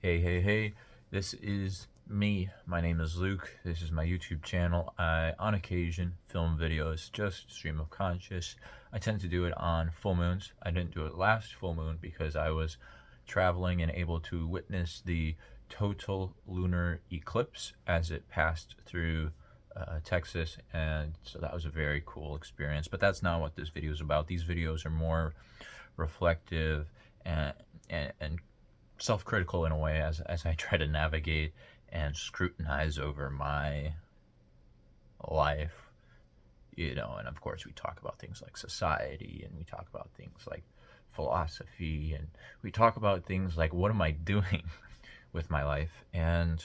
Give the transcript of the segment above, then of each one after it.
Hey, this is me. My name is Luke. This is my YouTube channel. I, on occasion, film videos, just stream of conscious. I tend to do it on full moons. I didn't do it last full moon because I was traveling and able to witness the total lunar eclipse as it passed through Texas, and so that was a very cool experience. But that's not what this video is about. These videos are more reflective and self-critical in a way as I try to navigate and scrutinize over my life, and of course we talk about things like society, and we talk about things like philosophy, and we talk about things like what am I doing with my life. And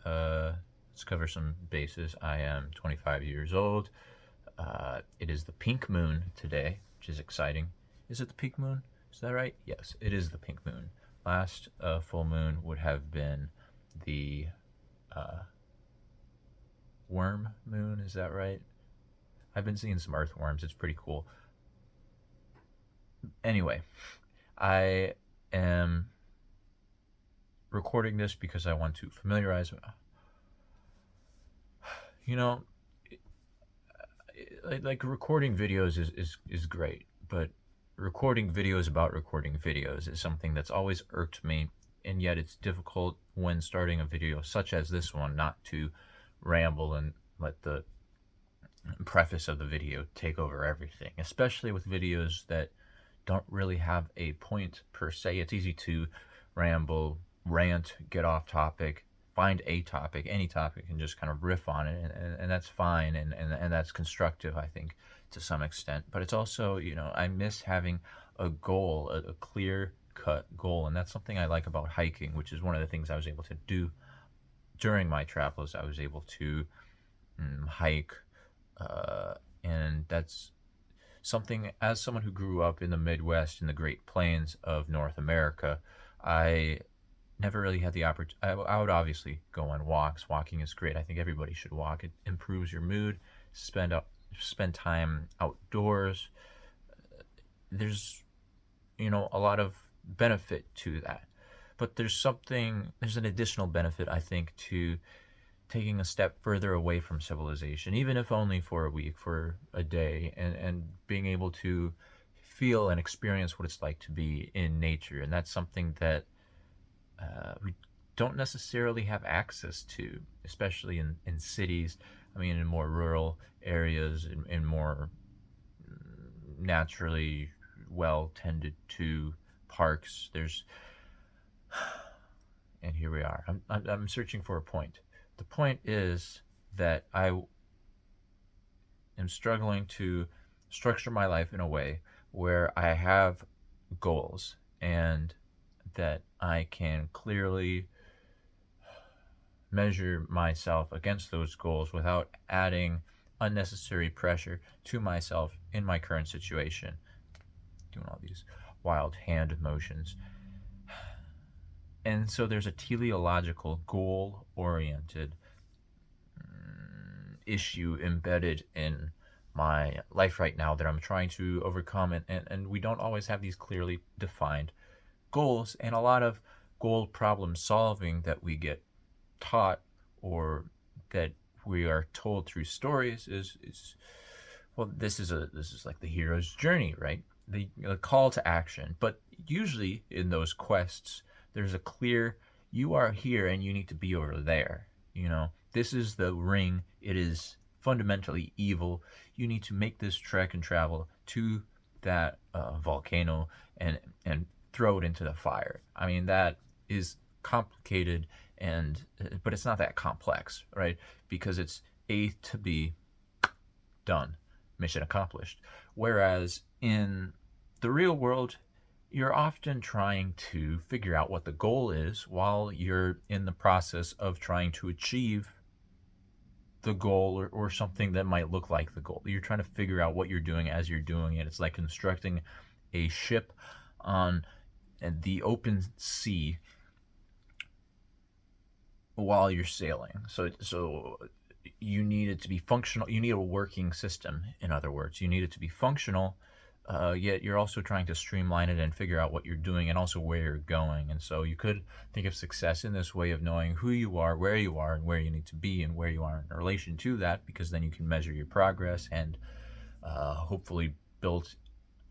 let's cover some bases. I am 25 years old. It is the pink moon today, which is exciting. Is it the pink moon? Is that right? Yes, it is the pink moon. Last full moon would have been the worm moon. Is that right? I've been seeing some earthworms. It's pretty cool. Anyway, I am recording this because I want to familiarize. You know, like recording videos is great, but recording videos about recording videos is something that's always irked me, and yet it's difficult when starting a video such as this one not to ramble and let the preface of the video take over everything, especially with videos that don't really have a point per se. It's easy to ramble, rant, get off topic, find a topic, any topic, and just kind of riff on it, and that's fine, and that's constructive, I think, to some extent. But it's also, I miss having a goal, a clear cut goal, and that's something I like about hiking, which is one of the things I was able to do during my travels. I was able to hike, and that's something, as someone who grew up in the Midwest, in the Great Plains of North America, I never really had the opportunity. I would obviously go on walks. Walking is great. I think everybody should walk. It improves your mood. Spend time outdoors. There's a lot of benefit to that. But there's an additional benefit, I think, to taking a step further away from civilization, even if only for a week, for a day, and being able to feel and experience what it's like to be in nature. And that's something that we don't necessarily have access to, especially in cities. I mean, in more rural areas, in more naturally well tended to parks. And here we are. I'm searching for a point. The point is that I am struggling to structure my life in a way where I have goals, and that I can clearly measure myself against those goals without adding unnecessary pressure to myself in my current situation. Doing all these wild hand motions. And so there's a teleological, goal-oriented issue embedded in my life right now that I'm trying to overcome, and we don't always have these clearly defined goals, and a lot of goal problem solving that we get taught, or that we are told through stories, is well, this is like the hero's journey, right? The call to action. But usually in those quests, there's a clear, you are here and you need to be over there. This is the ring. It is fundamentally evil. You need to make this trek and travel to that volcano and throw it into the fire. I mean, that is complicated, but it's not that complex, right? Because it's A to B, done, mission accomplished. Whereas in the real world, you're often trying to figure out what the goal is while you're in the process of trying to achieve the goal, or something that might look like the goal. You're trying to figure out what you're doing as you're doing it. It's like constructing a ship on the open sea while you're sailing. So you need it to be functional. You need a working system, in other words. You need it to be functional yet you're also trying to streamline it and figure out what you're doing and also where you're going. And so you could think of success in this way of knowing who you are, and where you need to be, and where you are in relation to that, because then you can measure your progress and hopefully build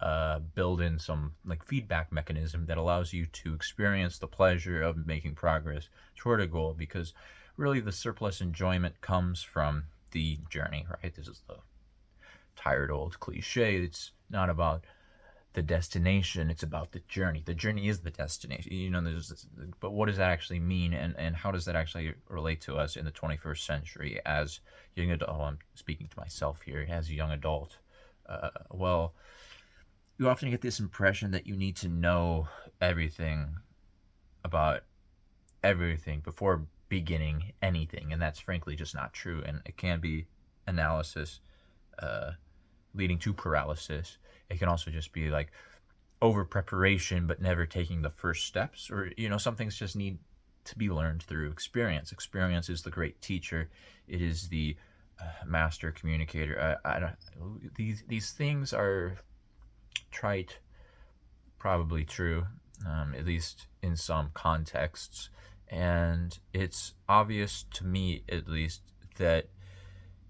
in some like feedback mechanism that allows you to experience the pleasure of making progress toward a goal, because really the surplus enjoyment comes from the journey, right? This is the tired old cliche. It's not about the destination, it's about the journey. The journey is the destination. There's this, but what does that actually mean, and how does that actually relate to us in the 21st century as young adult? Oh, I'm speaking to myself here. As a young adult, well, you often get this impression that you need to know everything about everything before beginning anything, and that's frankly just not true. And it can be analysis uh, leading to paralysis. It can also just be like over preparation but never taking the first steps, or some things just need to be learned through experience. Experience is the great teacher. It is the master communicator. I don't, these things are trite, probably true, at least in some contexts. And it's obvious to me, at least, that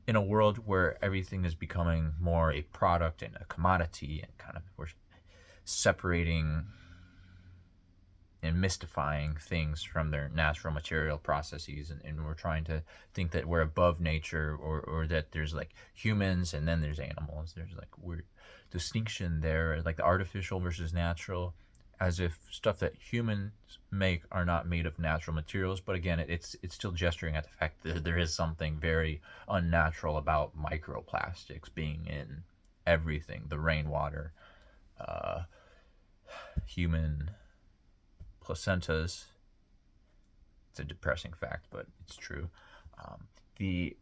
in a world where everything is becoming more a product and a commodity, and kind of we're separating and mystifying things from their natural material processes, and we're trying to think that we're above nature, or that there's like humans and then there's animals. There's like weird distinction there, like the artificial versus natural, as if stuff that humans make are not made of natural materials. But again, it's still gesturing at the fact that there is something very unnatural about microplastics being in everything, the rainwater, uh, human placentas. It's a depressing fact, but it's true. The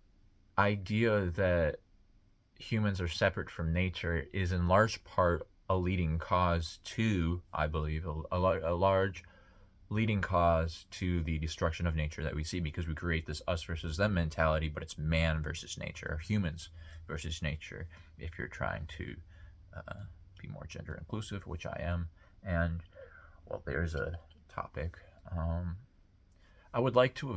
idea that humans are separate from nature is in large part a leading cause to, I believe, a large leading cause to the destruction of nature that we see, because we create this us versus them mentality, but it's man versus nature, or humans versus nature, if you're trying to be more gender inclusive, which I am. And, well, there's a topic. I would like to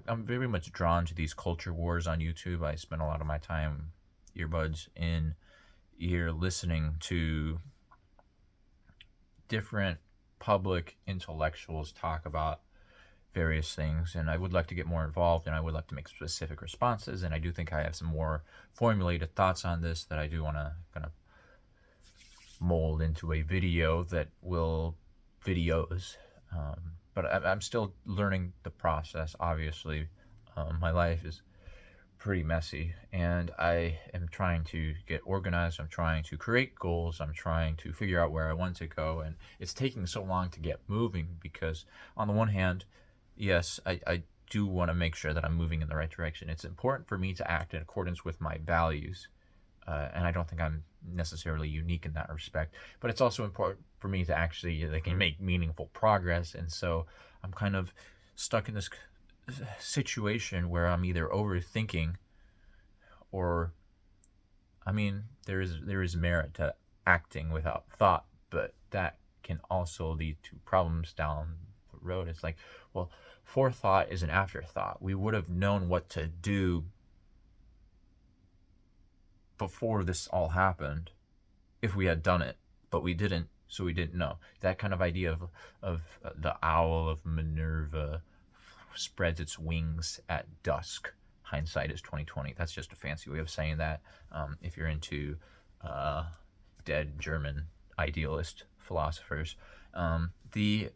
I'm very much drawn to these culture wars on YouTube. I spend a lot of my time earbuds in ear listening to different public intellectuals talk about various things, and I would like to get more involved, and I would like to make specific responses, and I do think I have some more formulated thoughts on this that I do want to kind of mold into a video that will videos. But I'm still learning the process, obviously. My life is pretty messy, and I am trying to get organized. I'm trying to create goals. I'm trying to figure out where I want to go, and it's taking so long to get moving because, on the one hand, yes, I do want to make sure that I'm moving in the right direction. It's important for me to act in accordance with my values, and I don't think I'm necessarily unique in that respect. But it's also important for me to actually make meaningful progress, and so I'm kind of stuck in this situation where I'm either overthinking, or, I mean, there is merit to acting without thought, but that can also lead to problems down the road. It's like, well, forethought is an afterthought. We would have known what to do before this all happened if we had done it, but we didn't, so we didn't know. That kind of idea of the owl of Minerva spreads its wings at dusk. Hindsight is 2020. That's just a fancy way of saying that. If you're into dead German idealist philosophers, the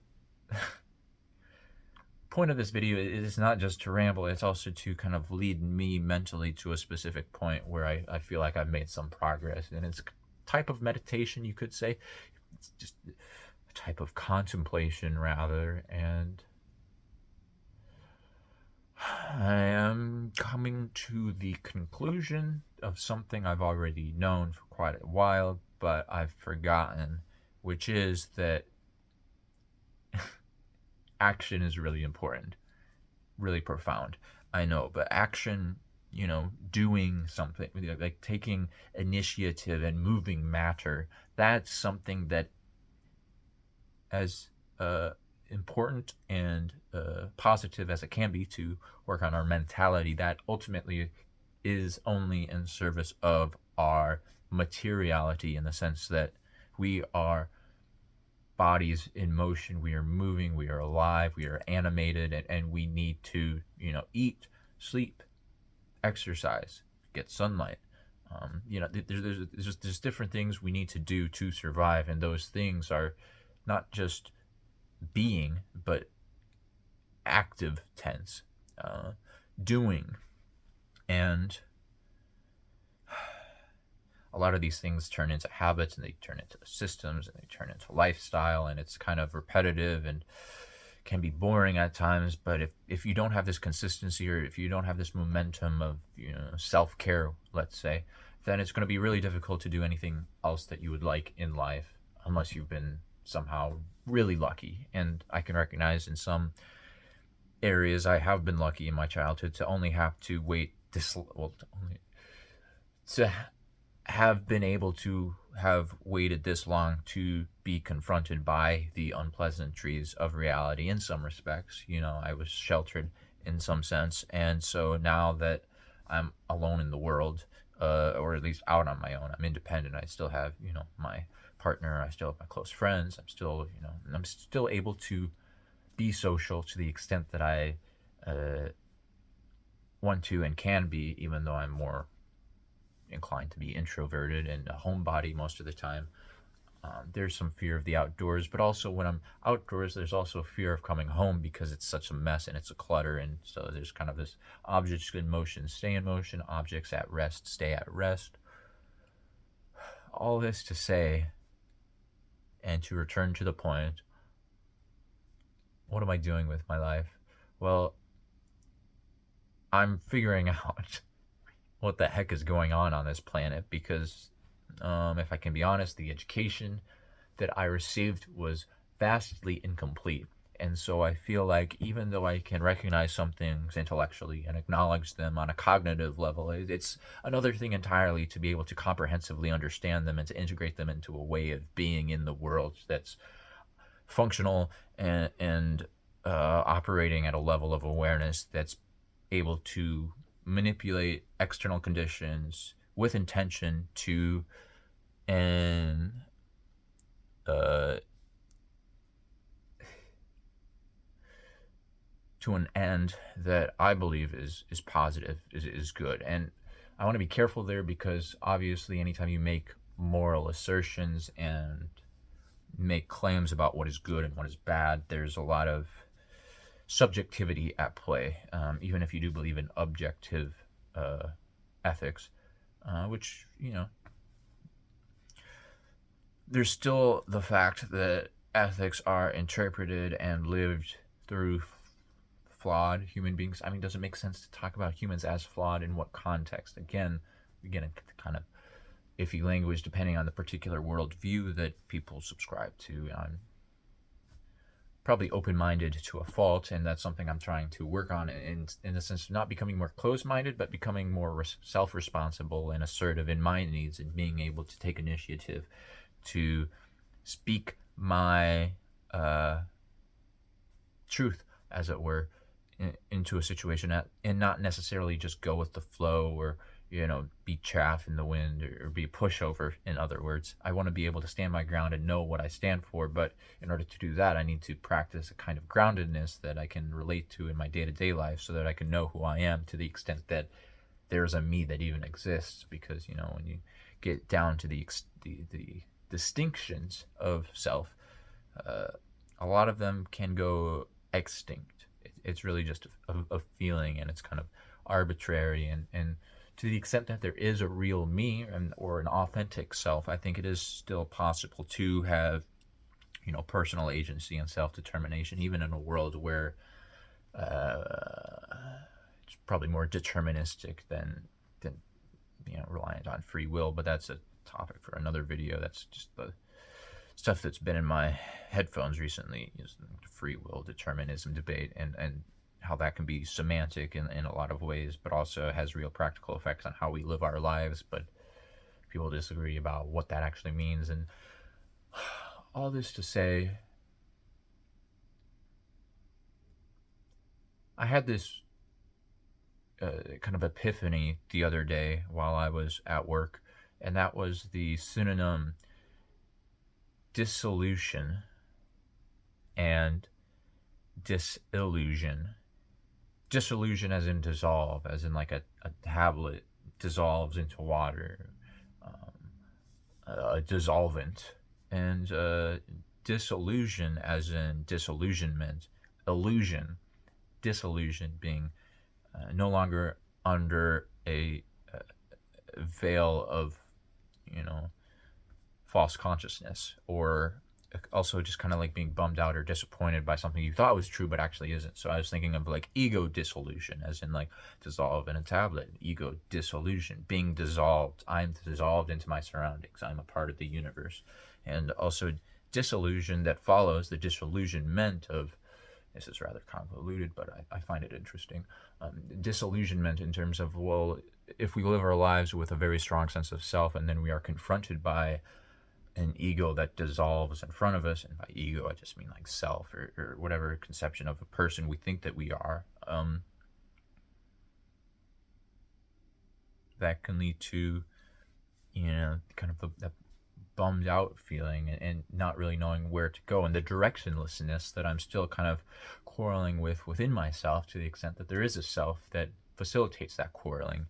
point of this video is not just to ramble, it's also to kind of lead me mentally to a specific point where I feel like I've made some progress. And it's a type of meditation, you could say. It's just a type of contemplation, rather. And I am coming to the conclusion of something I've already known for quite a while, but I've forgotten, which is that action is really important, really profound. I know, but action doing something, like taking initiative and moving matter. That's something that, as important and positive as it can be to work on our mentality, that ultimately is only in service of our materiality, in the sense that we are bodies in motion, we are moving, we are alive, we are animated, and we need to, eat, sleep, exercise, get sunlight. There's different things we need to do to survive, and those things are not just being, but active tense, doing. And a lot of these things turn into habits, and they turn into systems, and they turn into lifestyle, and it's kind of repetitive and can be boring at times. But if you don't have this consistency, or if you don't have this momentum of self-care, let's say, then it's going to be really difficult to do anything else that you would like in life, unless you've been somehow really lucky. And I can recognize in some areas I have been lucky in my childhood to only have to wait this well to have been able to have waited this long to be confronted by the unpleasantries of reality. In some respects, I was sheltered in some sense, and so now that I'm alone in the world, or at least out on my own, I'm independent. I still have, my partner. I still have my close friends. I'm still able to be social to the extent that I want to and can be, even though I'm more inclined to be introverted and a homebody most of the time. There's some fear of the outdoors, but also when I'm outdoors, there's also fear of coming home, because it's such a mess and it's a clutter. And so there's kind of this: objects in motion stay in motion, objects at rest stay at rest. All this to say, and to return to the point, what am I doing with my life? Well, I'm figuring out what the heck is going on this planet, because if I can be honest, the education that I received was vastly incomplete. And so I feel like, even though I can recognize some things intellectually and acknowledge them on a cognitive level, it's another thing entirely to be able to comprehensively understand them and to integrate them into a way of being in the world that's functional and operating at a level of awareness that's able to manipulate external conditions with intention to an uh, to an end that I believe is positive, is good. And I want to be careful there, because obviously anytime you make moral assertions and make claims about what is good and what is bad, there's a lot of subjectivity at play, even if you do believe in objective ethics, which, there's still the fact that ethics are interpreted and lived through flawed human beings. I mean, does it make sense to talk about humans as flawed? In what context? Again, we get into kind of iffy language depending on the particular worldview that people subscribe to. I'm probably open-minded to a fault, and that's something I'm trying to work on, in the sense of not becoming more closed-minded, but becoming more self-responsible and assertive in my needs, and being able to take initiative to speak my truth, as it were, into a situation, and not necessarily just go with the flow, or be chaff in the wind, or be a pushover. In other words, I want to be able to stand my ground and know what I stand for. But in order to do that, I need to practice a kind of groundedness that I can relate to in my day-to-day life, so that I can know who I am, to the extent that there's a me that even exists. Because when you get down to the distinctions of self, a lot of them can go extinct. It's really just a feeling, and it's kind of arbitrary. And to the extent that there is a real me, or an authentic self, I think it is still possible to have, personal agency and self-determination, even in a world where it's probably more deterministic than reliant on free will. But that's a topic for another video. That's just the stuff that's been in my headphones recently, is the free will determinism debate. And how that can be semantic in a lot of ways, but also has real practical effects on how we live our lives. But people disagree about what that actually means. And all this to say, I had this kind of epiphany the other day while I was at work, and that was the synonym dissolution and disillusion. Dissolution as in dissolve, as in like a tablet dissolves into water, a dissolvent, and disillusion as in disillusionment, illusion, disillusion being no longer under a veil of, false consciousness, or also just kind of like being bummed out or disappointed by something you thought was true but actually isn't. So I was thinking of like ego dissolution, as in like dissolve in a tablet. Ego dissolution, being dissolved. I'm dissolved into my surroundings. I'm a part of the universe. And also disillusion that follows the disillusionment of, this is rather convoluted, but I find it interesting. Disillusionment in terms of, well, if we live our lives with a very strong sense of self and then we are confronted by an ego that dissolves in front of us, and by ego I just mean like self, or whatever conception of a person we think that we are, that can lead to, kind of that bummed out feeling, and not really knowing where to go, and the directionlessness that I'm still kind of quarreling with within myself, to the extent that there is a self that facilitates that quarreling.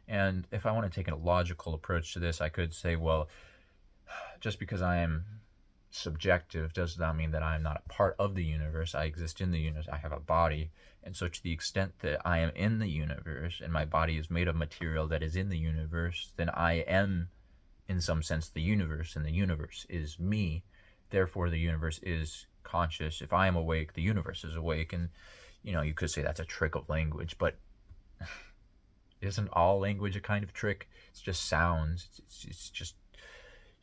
And if I want to take a logical approach to this, I could say, well, just because I am subjective does not mean that I am not a part of the universe. I exist in the universe. I have a body. And so to the extent that I am in the universe and my body is made of material that is in the universe, then I am, in some sense, the universe, and the universe is me. Therefore, the universe is conscious. If I am awake, the universe is awake. And, you could say that's a trick of language, but isn't all language a kind of trick? It's just sounds. It's just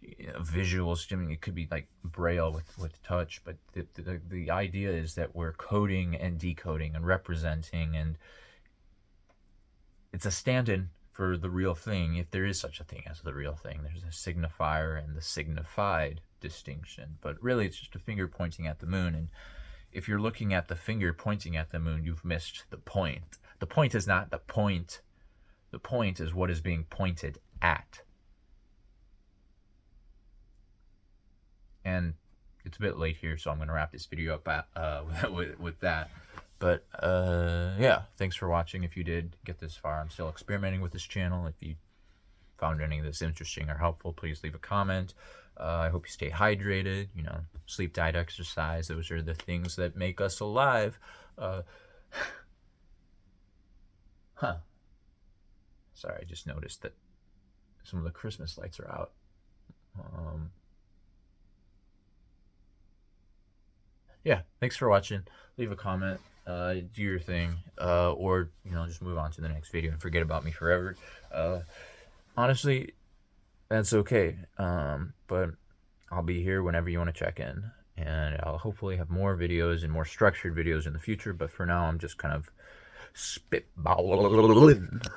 visuals. I mean, it could be like braille with touch, but the idea is that we're coding and decoding and representing, and it's a stand-in for the real thing, if there is such a thing as the real thing. There's a signifier and the signified distinction, but really it's just a finger pointing at the moon. And if you're looking at the finger pointing at the moon, you've missed the point. The point is not the point. The point is what is being pointed at. And it's a bit late here, so I'm going to wrap this video up with that. But yeah, thanks for watching. If you did get this far, I'm still experimenting with this channel. If you found any of this interesting or helpful, please leave a comment. I hope you stay hydrated, sleep, diet, exercise. Those are the things that make us alive. Sorry, I just noticed that some of the Christmas lights are out. Yeah, thanks for watching. Leave a comment, do your thing, or just move on to the next video and forget about me forever. Honestly, that's okay. But I'll be here whenever you want to check in, and I'll hopefully have more videos and more structured videos in the future. But for now, I'm just kind of spitballing.